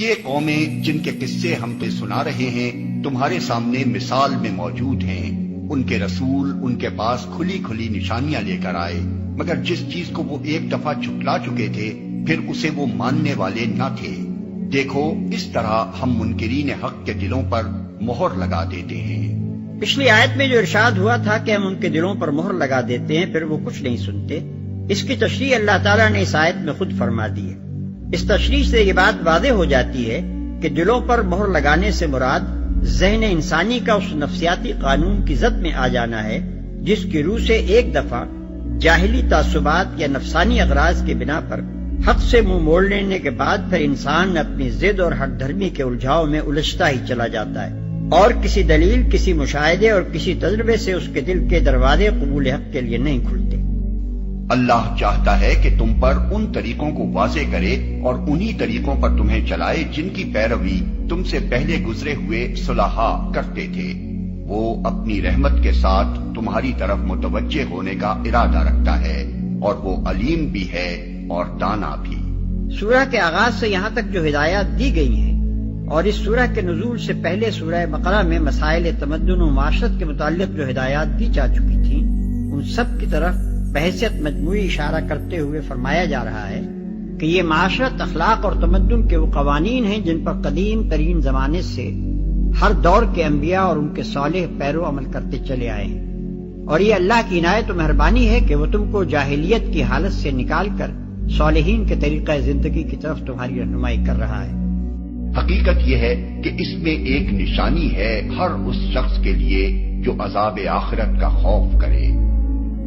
یہ قومیں جن کے قصے ہم پہ سنا رہے ہیں تمہارے سامنے مثال میں موجود ہیں. ان کے رسول ان کے پاس کھلی کھلی نشانیاں لے کر آئے، مگر جس چیز کو وہ ایک دفعہ جھٹلا چکے تھے پھر اسے وہ ماننے والے نہ تھے. دیکھو اس طرح ہم منکرین حق کے دلوں پر مہر لگا دیتے ہیں. پچھلی آیت میں جو ارشاد ہوا تھا کہ ہم ان کے دلوں پر مہر لگا دیتے ہیں پھر وہ کچھ نہیں سنتے، اس کی تشریح اللہ تعالیٰ نے اس آیت میں خود فرما دی ہے. اس تشریح سے یہ بات واضح ہو جاتی ہے کہ دلوں پر مہر لگانے سے مراد ذہن انسانی کا اس نفسیاتی قانون کی زد میں آ جانا ہے جس کی روح سے ایک دفعہ جاہلی تعصبات یا نفسانی اغراض کے بنا پر حق سے منہ موڑ لینے کے بعد پھر انسان اپنی ضد اور حق دھرمی کے الجھاؤ میں الجھتا ہی چلا جاتا ہے اور کسی دلیل، کسی مشاہدے اور کسی تجربے سے اس کے دل کے دروازے قبول حق کے لیے نہیں کھلتے. اللہ چاہتا ہے کہ تم پر ان طریقوں کو واضح کرے اور انہی طریقوں پر تمہیں چلائے جن کی پیروی تم سے پہلے گزرے ہوئے صلحاء کرتے تھے. وہ اپنی رحمت کے ساتھ تمہاری طرف متوجہ ہونے کا ارادہ رکھتا ہے اور وہ علیم بھی ہے اور دانا بھی. سورہ کے آغاز سے یہاں تک جو ہدایات دی گئی ہیں اور اس سورہ کے نزول سے پہلے سورہ بقرہ میں مسائل تمدن و معاشرت کے متعلق جو ہدایات دی جا چکی تھیں ان سب کی طرف بحیثیت مجموعی اشارہ کرتے ہوئے فرمایا جا رہا ہے کہ یہ معاشرت، اخلاق اور تمدن کے وہ قوانین ہیں جن پر قدیم ترین زمانے سے ہر دور کے انبیاء اور ان کے صالح پیرو عمل کرتے چلے آئے ہیں، اور یہ اللہ کی عنایت و مہربانی ہے کہ وہ تم کو جاہلیت کی حالت سے نکال کر صالحین کے طریقہ زندگی کی طرف تمہاری رہنمائی کر رہا ہے. حقیقت یہ ہے کہ اس میں ایک نشانی ہے ہر اس شخص کے لیے جو عذاب آخرت کا خوف کرے.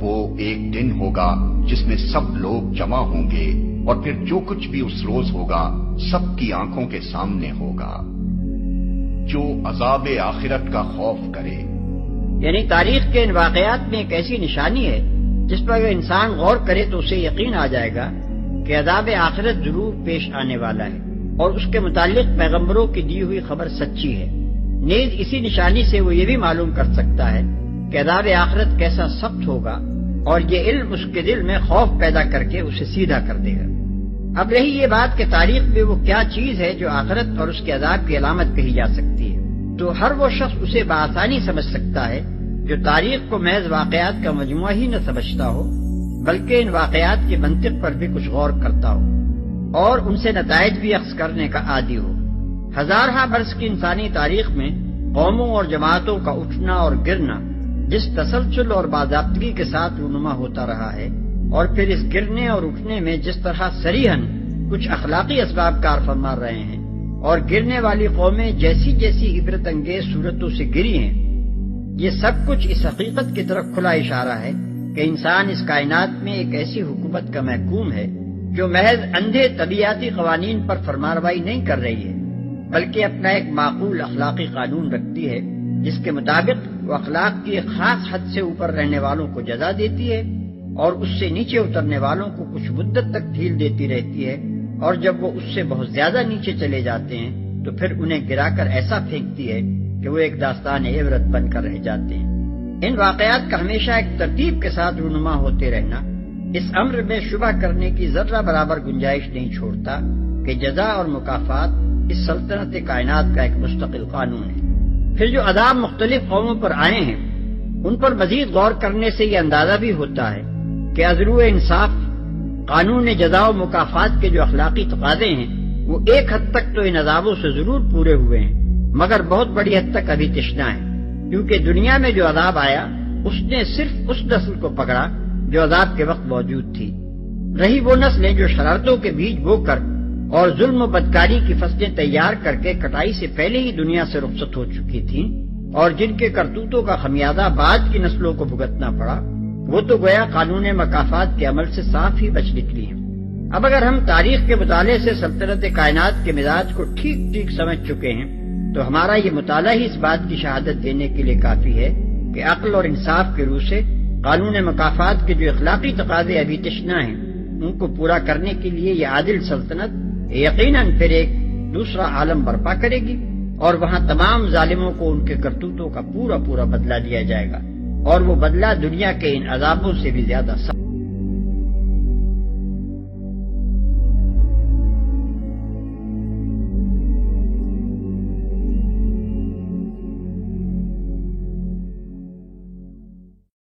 وہ ایک دن ہوگا جس میں سب لوگ جمع ہوں گے اور پھر جو کچھ بھی اس روز ہوگا سب کی آنکھوں کے سامنے ہوگا. جو عذاب آخرت کا خوف کرے یعنی تاریخ کے ان واقعات میں ایک ایسی نشانی ہے جس پر اگر انسان غور کرے تو اسے یقین آ جائے گا کہ عذاب آخرت ضرور پیش آنے والا ہے اور اس کے متعلق پیغمبروں کی دی ہوئی خبر سچی ہے. نیز اسی نشانی سے وہ یہ بھی معلوم کر سکتا ہے کہ عذاب آخرت کیسا سخت ہوگا اور یہ علم اس کے دل میں خوف پیدا کر کے اسے سیدھا کر دے گا. اب رہی یہ بات کہ تاریخ میں وہ کیا چیز ہے جو آخرت اور اس کے عذاب کی علامت کہی جا سکتی ہے، تو ہر وہ شخص اسے بآسانی سمجھ سکتا ہے جو تاریخ کو محض واقعات کا مجموعہ ہی نہ سمجھتا ہو بلکہ ان واقعات کی منطق پر بھی کچھ غور کرتا ہو اور ان سے نتائج بھی اخذ کرنے کا عادی ہو. ہزارہ برس کی انسانی تاریخ میں قوموں اور جماعتوں کا اٹھنا اور گرنا جس تسلسل اور باضابطگی کے ساتھ رونما ہوتا رہا ہے اور پھر اس گرنے اور اٹھنے میں جس طرح صریحاً کچھ اخلاقی اسباب کار فرما رہے ہیں اور گرنے والی قومیں جیسی جیسی عبرت انگیز صورتوں سے گری ہیں، یہ سب کچھ اس حقیقت کی طرف کھلا اشارہ ہے کہ انسان اس کائنات میں ایک ایسی حکومت کا محکوم ہے جو محض اندھے طبیعتی قوانین پر فرمانروائی نہیں کر رہی ہے بلکہ اپنا ایک معقول اخلاقی قانون رکھتی ہے جس کے مطابق وہ اخلاق کی ایک خاص حد سے اوپر رہنے والوں کو جزا دیتی ہے اور اس سے نیچے اترنے والوں کو کچھ مدت تک ڈھیل دیتی رہتی ہے، اور جب وہ اس سے بہت زیادہ نیچے چلے جاتے ہیں تو پھر انہیں گرا کر ایسا پھینکتی ہے کہ وہ ایک داستان عبرت بن کر رہ جاتے ہیں. ان واقعات کا ہمیشہ ایک ترتیب کے ساتھ رونما ہوتے رہنا اس امر میں شبہ کرنے کی ذرہ برابر گنجائش نہیں چھوڑتا کہ جزا اور مکافات اس سلطنت کائنات کا ایک مستقل قانون ہے. پھر جو عذاب مختلف قوموں پر آئے ہیں ان پر مزید غور کرنے سے یہ اندازہ بھی ہوتا ہے کہ عدل و انصاف، قانون جزا و مکافات کے جو اخلاقی تقاضے ہیں وہ ایک حد تک تو ان عذابوں سے ضرور پورے ہوئے ہیں مگر بہت بڑی حد تک ابھی تشنا ہے، کیونکہ دنیا میں جو عذاب آیا اس نے صرف اس نسل کو پکڑا جو عذاب کے وقت موجود تھی. رہی وہ نسلیں جو شرارتوں کے بیج بو کر اور ظلم و بدکاری کی فصلیں تیار کر کے کٹائی سے پہلے ہی دنیا سے رخصت ہو چکی تھیں اور جن کے کرتوتوں کا خمیازہ بعد کی نسلوں کو بھگتنا پڑا، وہ تو گویا قانون مکافات کے عمل سے صاف ہی بچ نکلی ہیں. اب اگر ہم تاریخ کے مطالعے سے سلطنت کائنات کے مزاج کو ٹھیک ٹھیک سمجھ چکے ہیں تو ہمارا یہ مطالعہ ہی اس بات کی شہادت دینے کے لیے کافی ہے کہ عقل اور انصاف کے روح سے قانون مکافات کے جو اخلاقی تقاضے ابھی تشنا ہیں ان کو پورا کرنے کے لیے یہ عادل سلطنت یقیناً پھر ایک دوسرا عالم برپا کرے گی اور وہاں تمام ظالموں کو ان کے کرتوتوں کا پورا بدلہ دیا جائے گا اور وہ بدلہ دنیا کے ان عذابوں سے بھی زیادہ سخت